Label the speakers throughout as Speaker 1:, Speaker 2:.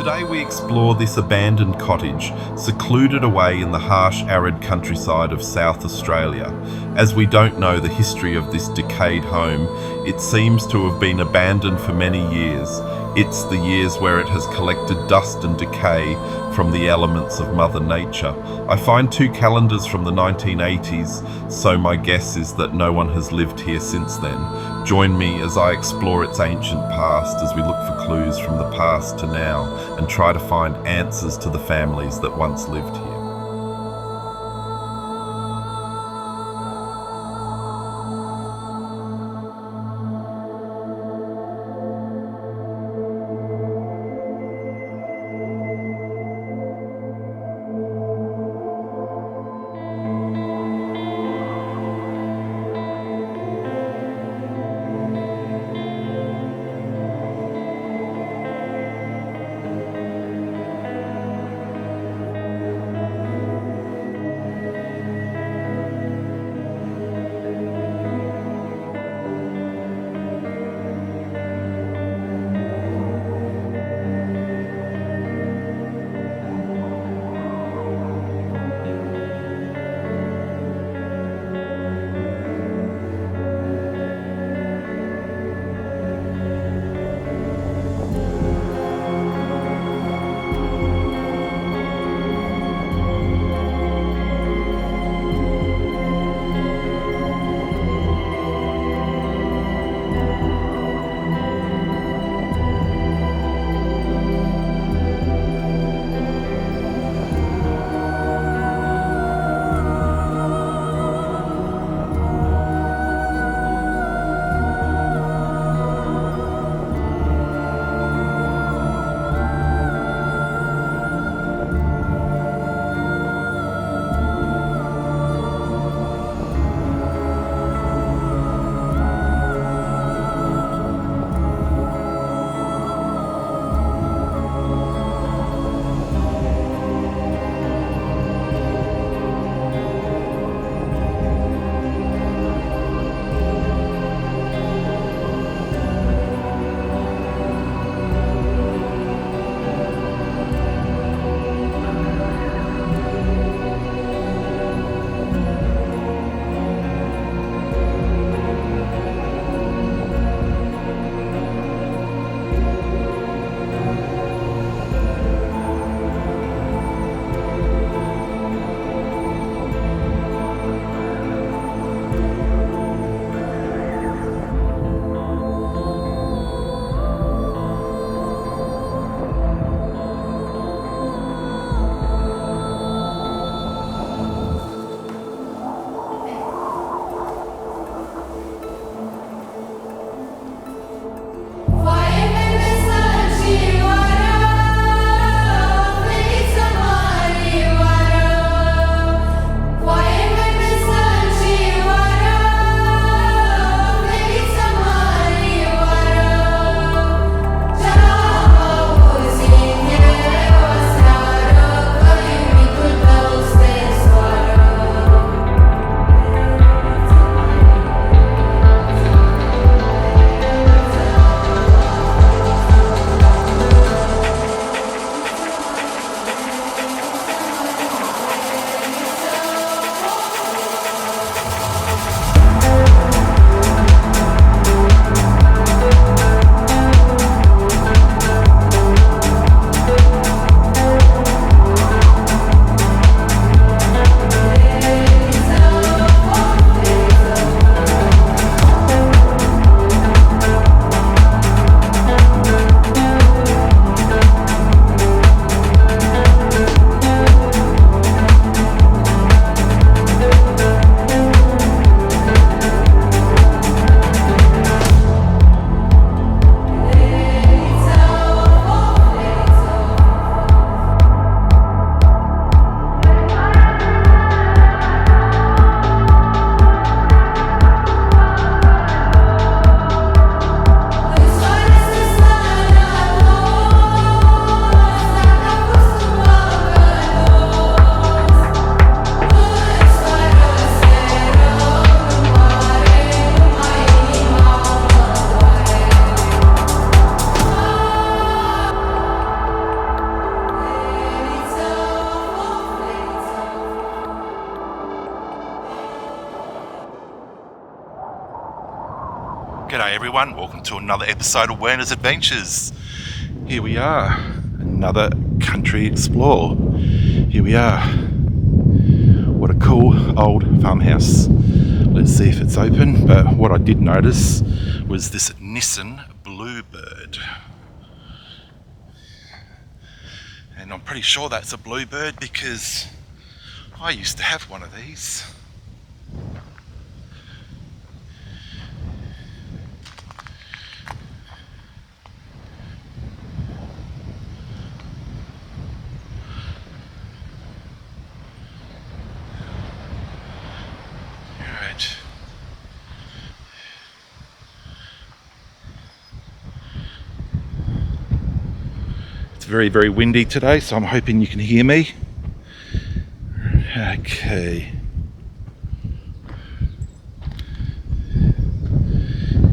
Speaker 1: Today we explore this abandoned cottage, secluded away in the harsh, arid countryside of South Australia. As we don't know the history of this decayed home, it seems to have been abandoned for many years. It's the years where it has collected dust and decay from the elements of Mother Nature. I find 2 calendars from the 1980s, so my guess is that no one has lived here since then. Join me as I explore its ancient past, as we look for clues from the past to now and try to find answers to the families that once lived here.
Speaker 2: G'day everyone, welcome to another episode of Werner's Adventures. Here we are, another country explore. Here we are. What a cool old farmhouse. Let's see if it's open, but what I did notice was this Nissan Bluebird. And I'm pretty sure that's a Bluebird because I used to have one of these. Alright. It's very, very windy today, so I'm hoping you can hear me. Okay.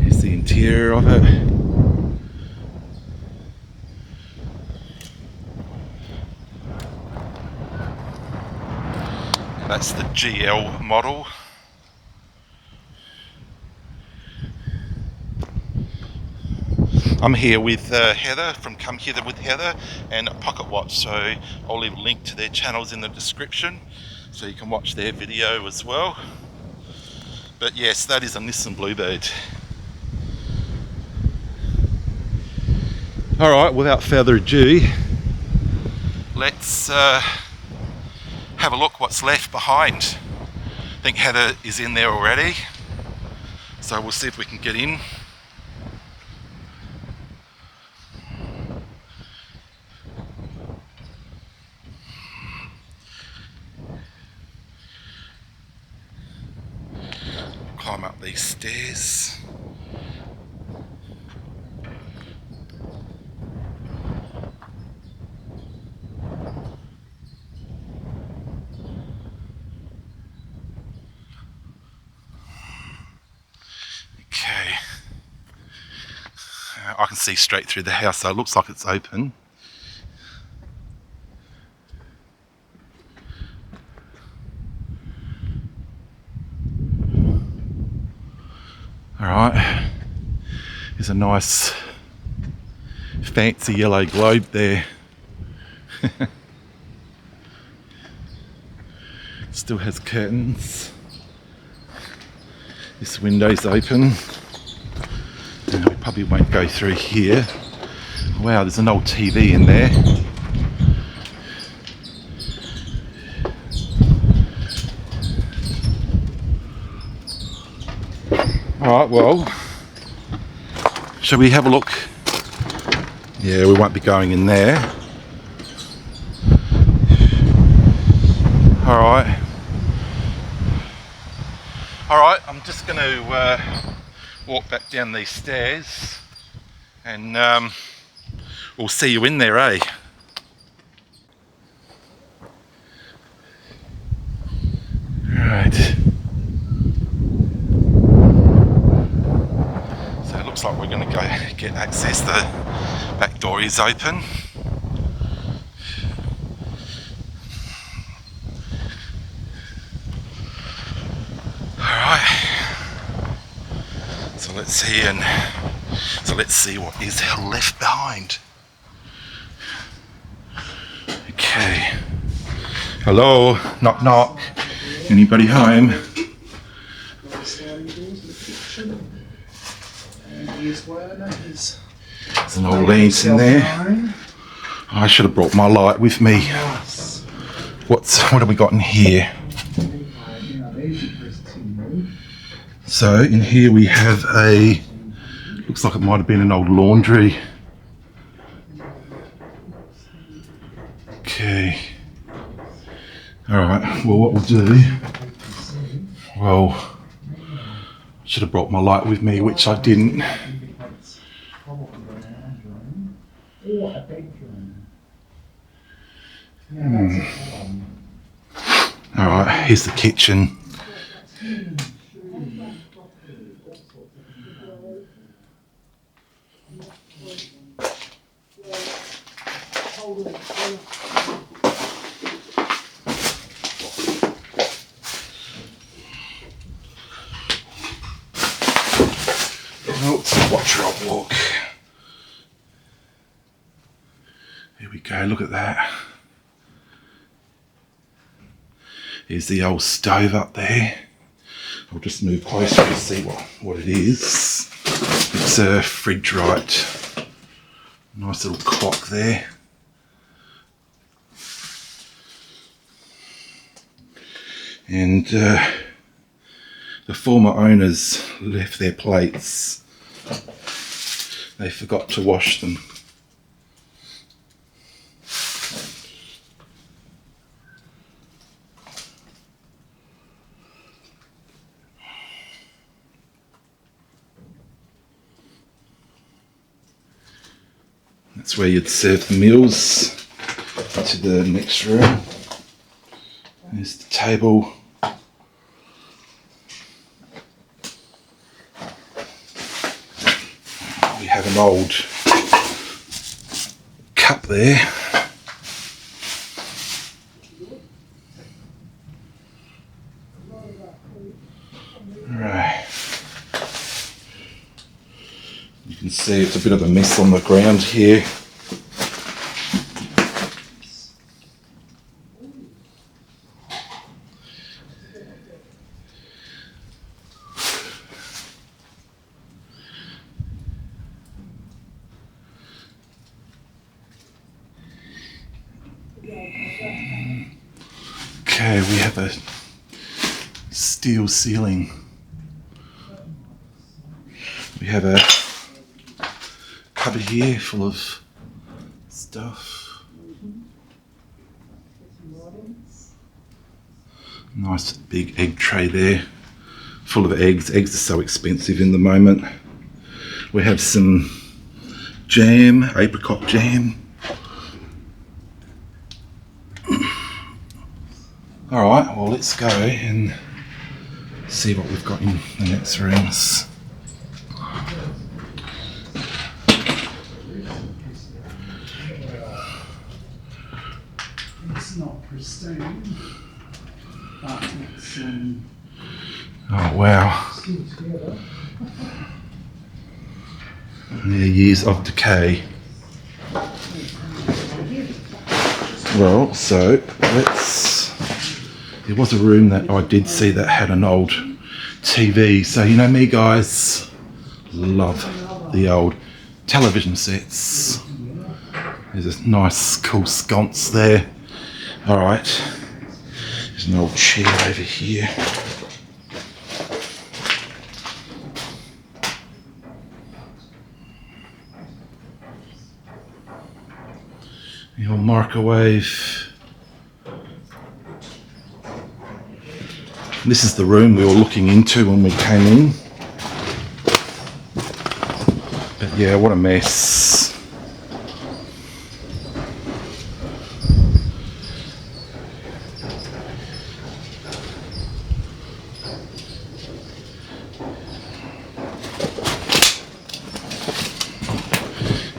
Speaker 2: Here's the interior of it. That's the GL model. I'm here with Heather from Come Hither with Heather and Pocket Watch, so I'll leave a link to their channels in the description so you can watch their video as well. But yes, that is a Nissan Bluebird. Alright, without further ado, let's have a look what's left behind. I think Heather is in there already, so we'll see if we can get in. Climb up these stairs. Okay. I can see straight through the house, so it looks like it's open. Alright, there's a nice fancy yellow globe there. Still has curtains. This window's open. And we probably won't go through here. Wow, there's an old TV in there. Alright, well, shall we have a look? Yeah, we won't be going in there. Alright. Alright, I'm just going to walk back down these stairs and we'll see you in there, eh? Right. Looks like we're going to go get access. The back door is open. Alright, so let's see what is left behind. Okay. Hello, knock knock. Anybody home? Here's Werner. There's an old lens in there. I should have brought my light with me. What have we got in here? So in here we have looks like it might have been an old laundry. Okay. Alright, well what we'll do, should have brought my light with me, which I didn't. Alright, here's the kitchen. Oh, drop look. Here we go, look at that. Here's the old stove up there. I'll just move closer to see what it is. It's a fridge right. Nice little clock there. And the former owners left their plates. They forgot to wash them. That's where you'd serve the meals. To the next room. There's the table. We have an old cup there. Right. You can see it's a bit of a mess on the ground here. Okay, we have a steel ceiling. We have a cupboard here full of stuff. Nice big egg tray there, full of eggs. Eggs are so expensive in the moment. We have some jam, apricot jam. Alright, well let's go and see what we've got in the next rooms.
Speaker 3: It's not pristine, but it's
Speaker 2: Oh wow.
Speaker 3: still together.
Speaker 2: Yeah, years of decay. Well, so there was a room that I did see that had an old TV. So you know me guys, love the old television sets. There's a nice cool sconce there. Alright, there's an old chair over here. The old microwave. This is the room we were looking into when we came in. But yeah, what a mess.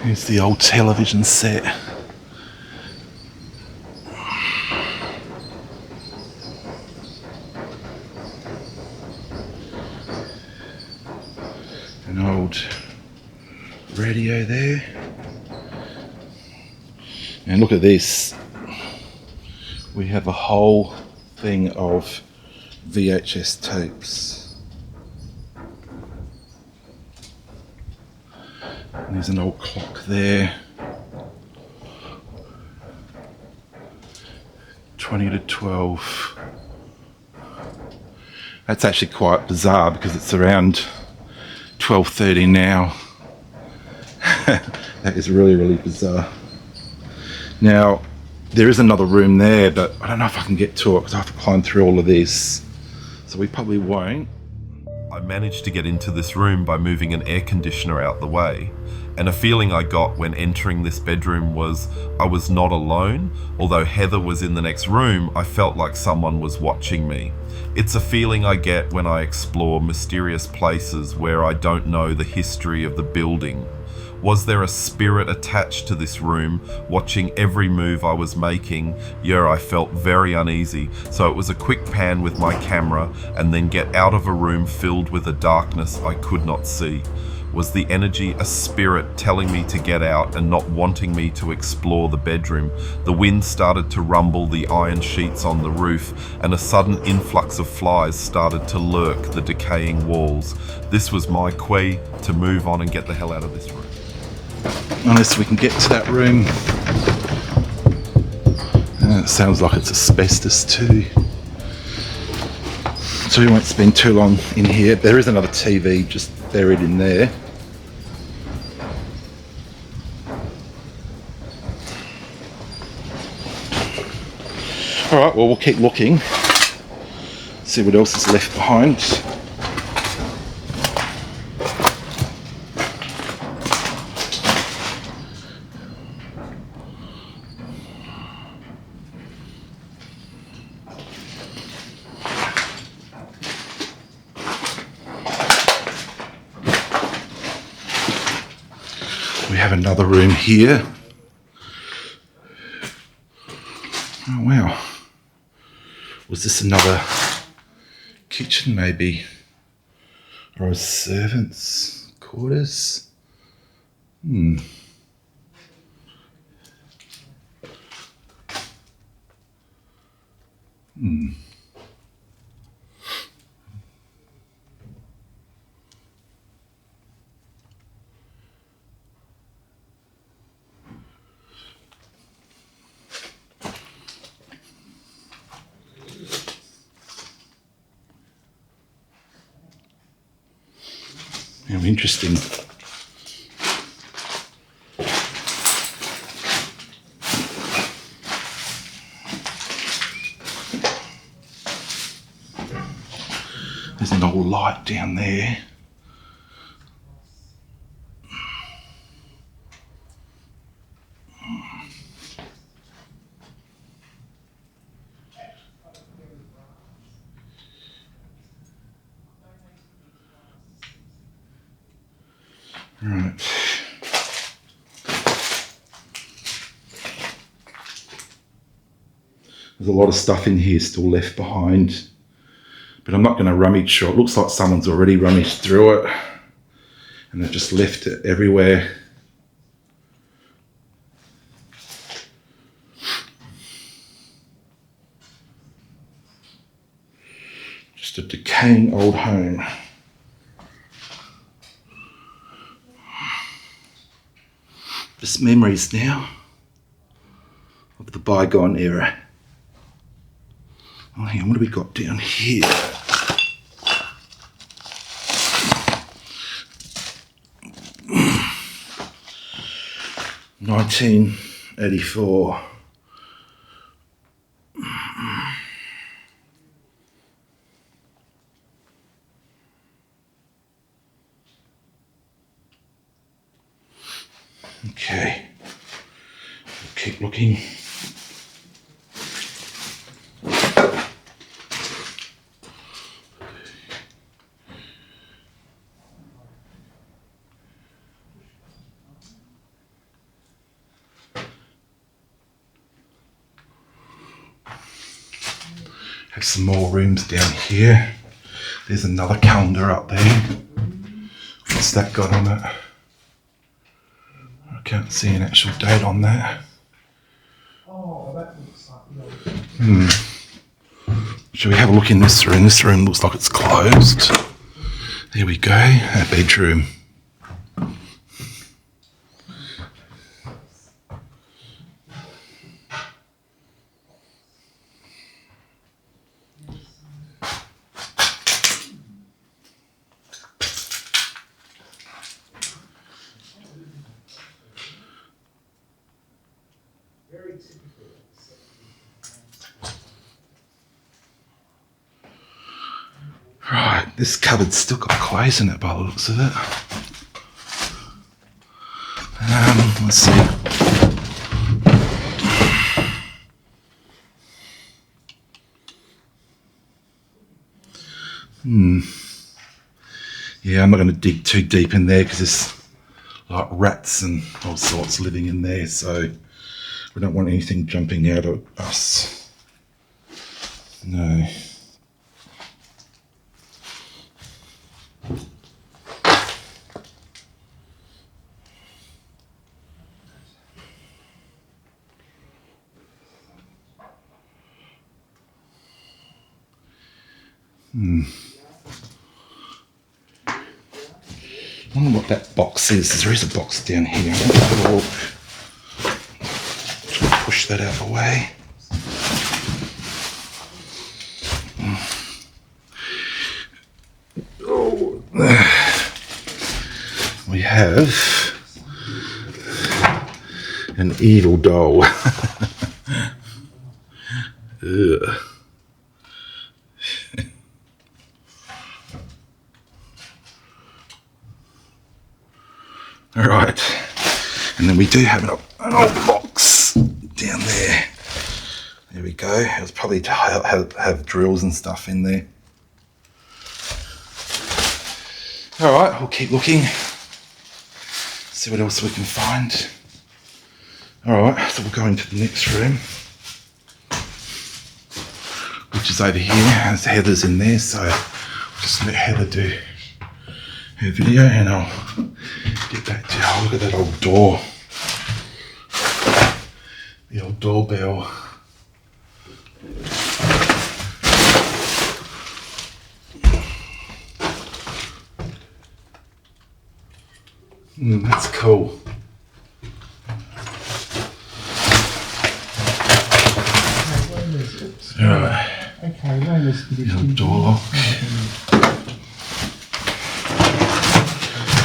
Speaker 2: Here's the old television set. An old radio there. And look at this. We have a whole thing of VHS tapes. And there's an old clock there. 20 to 12. That's actually quite bizarre because it's around 12:30 now. That is really, really bizarre. Now, there is another room there, but I don't know if I can get to it because I have to climb through all of this. So we probably won't.
Speaker 1: I managed to get into this room by moving an air conditioner out the way, and a feeling I got when entering this bedroom was I was not alone. Although Heather was in the next room, I felt like someone was watching me. It's a feeling I get when I explore mysterious places where I don't know the history of the building. Was there a spirit attached to this room, watching every move I was making? Yeah, I felt very uneasy, so it was a quick pan with my camera and then get out of a room filled with a darkness I could not see. Was the energy a spirit telling me to get out and not wanting me to explore the bedroom? The wind started to rumble the iron sheets on the roof, and a sudden influx of flies started to lurk the decaying walls. This was my key to move on and get the hell out of this room.
Speaker 2: Unless we can get to that room. It sounds like it's asbestos too. So we won't spend too long in here. There is another TV just buried in there. Alright, well we'll keep looking. See what else is left behind. We have another room here. Oh wow. Was this another kitchen maybe? Or a servant's quarters? Hmm. How interesting. There's an old light down there. Right. There's a lot of stuff in here still left behind, but I'm not going to rummage through. It looks like someone's already rummaged through it and they've just left it everywhere. Just a decaying old home. Just memories now of the bygone era. Oh, hang on, what have we got down here? $1984. Okay, we'll keep looking. Have some more rooms down here. There's another calendar up there. What's that got on it? I can't see an actual date on that.
Speaker 3: Oh, that looks like the old.
Speaker 2: Shall we have a look in this room? This room looks like it's closed. There we go, our bedroom.
Speaker 3: Very typical.
Speaker 2: Right, this cupboard's still got clothes in it by the looks of it. Let's see. Yeah, I'm not going to dig too deep in there because there's like rats and all sorts living in there, so we don't want anything jumping out at us. No. I wonder what that box is. There is a box down here. I'm gonna have a look. Try to push that out of the way. Oh. We have an evil doll. Ugh. All right, and then we do have an old box down there. There we go. It was probably to have drills and stuff in there. All right, we'll keep looking. See what else we can find. All right, so we'll go into the next room, which is over here. As Heather's in there, so I'll just let Heather do her video, and I'll get back to you. Oh, look at that old door. The old doorbell. That's cool. Alright.
Speaker 3: Okay, Werner's
Speaker 2: The old door lock.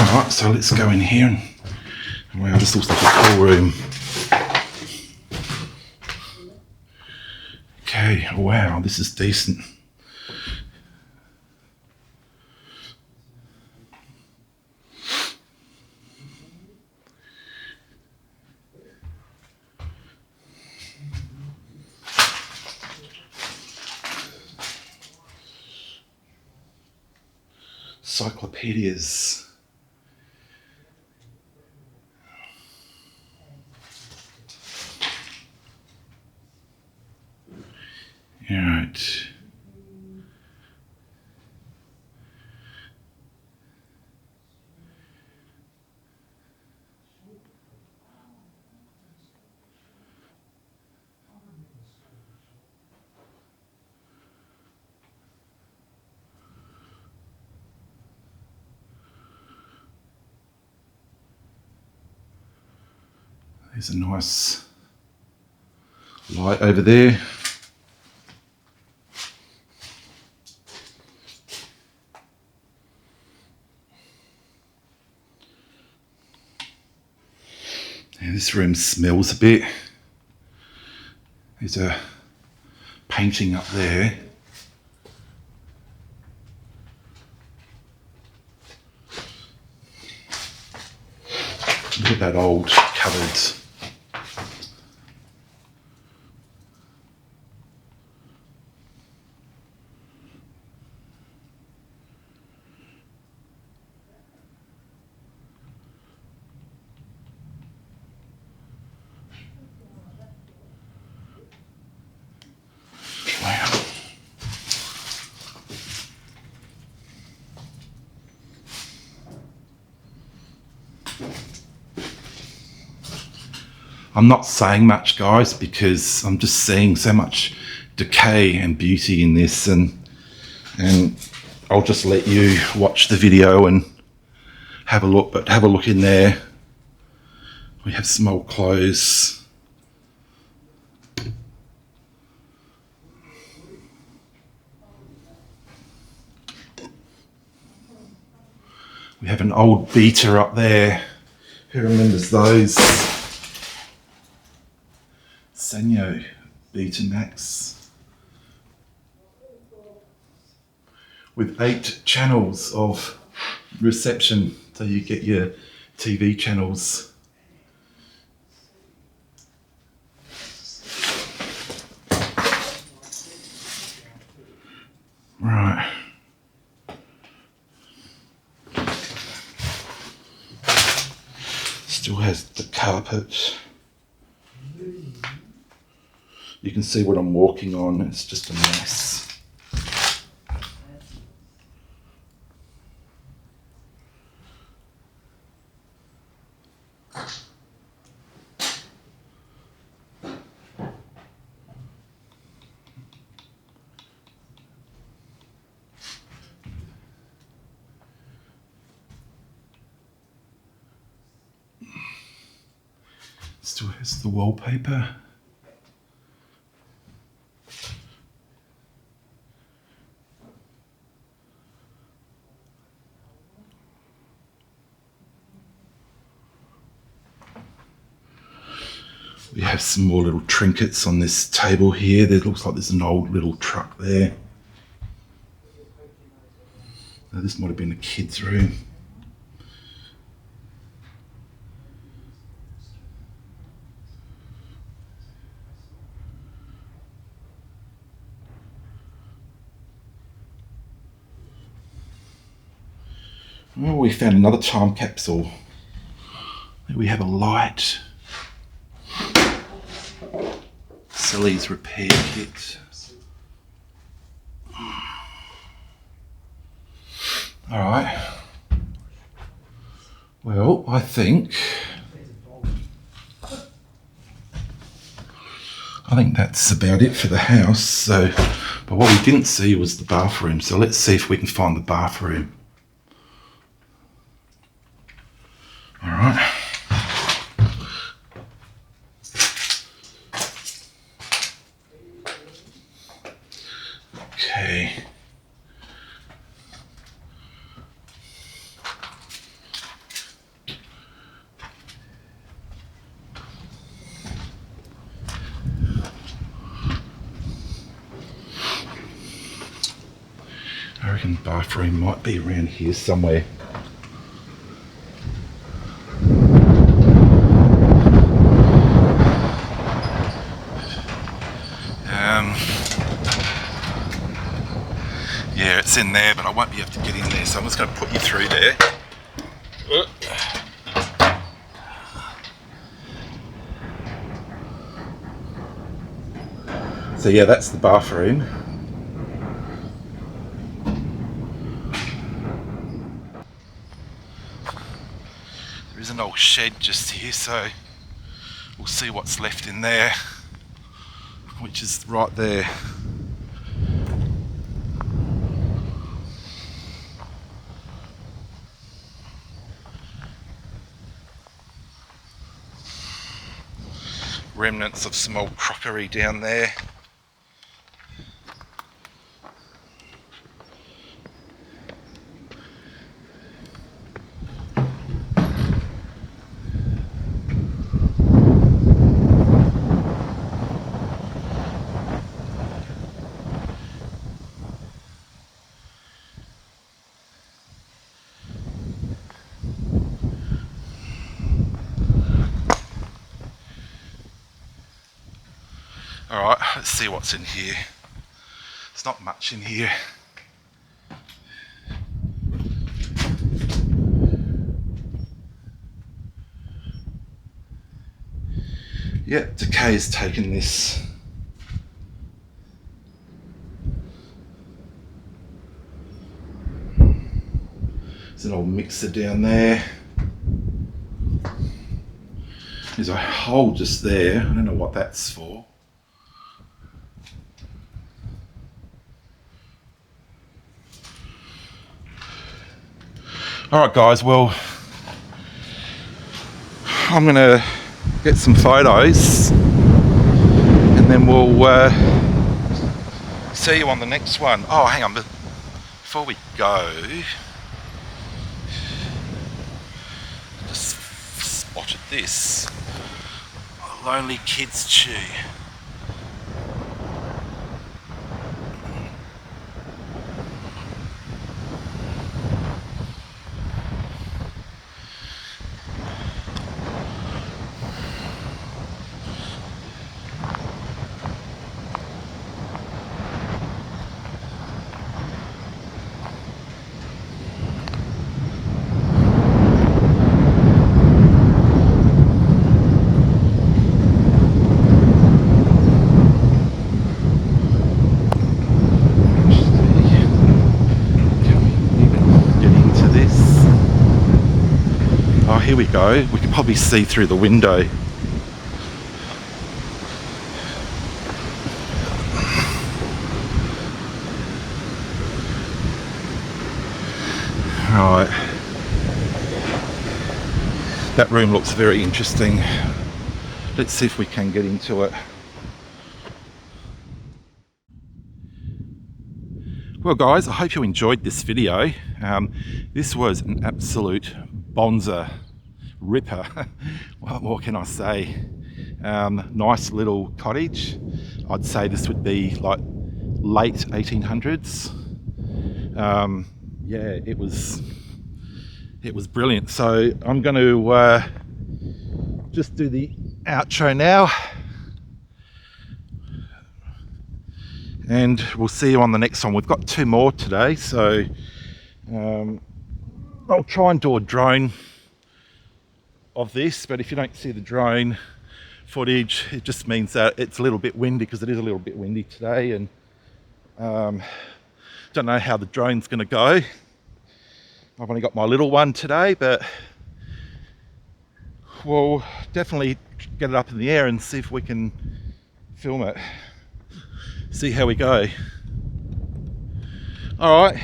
Speaker 2: Alright, so let's go in here and wow, this looks like a cool room. Okay, wow, this is decent. Encyclopedias. All right. There's a nice light over there. And this room smells a bit. There's a painting up there. Look at that old cupboard. Wow. I'm not saying much, guys, because I'm just seeing so much decay and beauty in this, and I'll just let you watch the video and have a look. But have a look in there. We have some old clothes. We have an old beater up there. Who remembers those? Sanyo Beta Max. With 8 channels of reception, so you get your TV channels. Right. Still has the carpet. You can see what I'm walking on, it's just a mess. Still has the wallpaper. We have some more little trinkets on this table here. There looks like there's an old little truck there. Now, this might have been a kid's room. Oh, we found another time capsule. There we have a light. Sally's repair kit. Alright. Well, I think that's about it for the house. So, but what we didn't see was the bathroom. So let's see if we can find the bathroom. Alright. Okay. I reckon the bathroom might be around here somewhere. Yeah, it's in there, but I won't be able to get in there, so I'm just going to put you through there. So yeah, that's the bathroom. There is an old shed just here, so we'll see what's left in there, which is right there. Remnants of some old crockery down there. Alright, let's see what's in here. There's not much in here. Yeah, Decay has taken this. There's an old mixer down there. There's a hole just there. I don't know what that's for. Alright guys, well, I'm going to get some photos and then we'll see you on the next one. Oh, hang on, but before we go, just spotted this. A lonely kid's chew. Here we go. We can probably see through the window. Right. That room looks very interesting. Let's see if we can get into it. Well guys, I hope you enjoyed this video. This was an absolute bonza ripper. What more can I say? Nice little cottage. I'd say this would be like late 1800s. Yeah, it was brilliant. So I'm going to just do the outro now, and we'll see you on the next one. We've got 2 more today, so I'll try and do a drone of this, but if you don't see the drone footage, it just means that it's a little bit windy, because it is a little bit windy today, and don't know how the drone's going to go. I've only got my little one today, but we'll definitely get it up in the air and see if we can film it. See how we go. All right.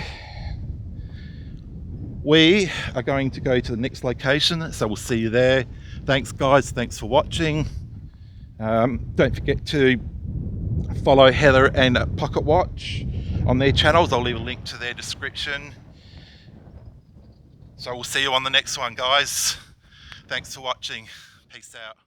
Speaker 2: We are going to go to the next location, so we'll see you there. Thanks guys, thanks for watching. Don't forget to follow Heather and Pocket Watch on their channels. I'll leave a link to their description. So we'll see you on the next one, guys. Thanks for watching. Peace out.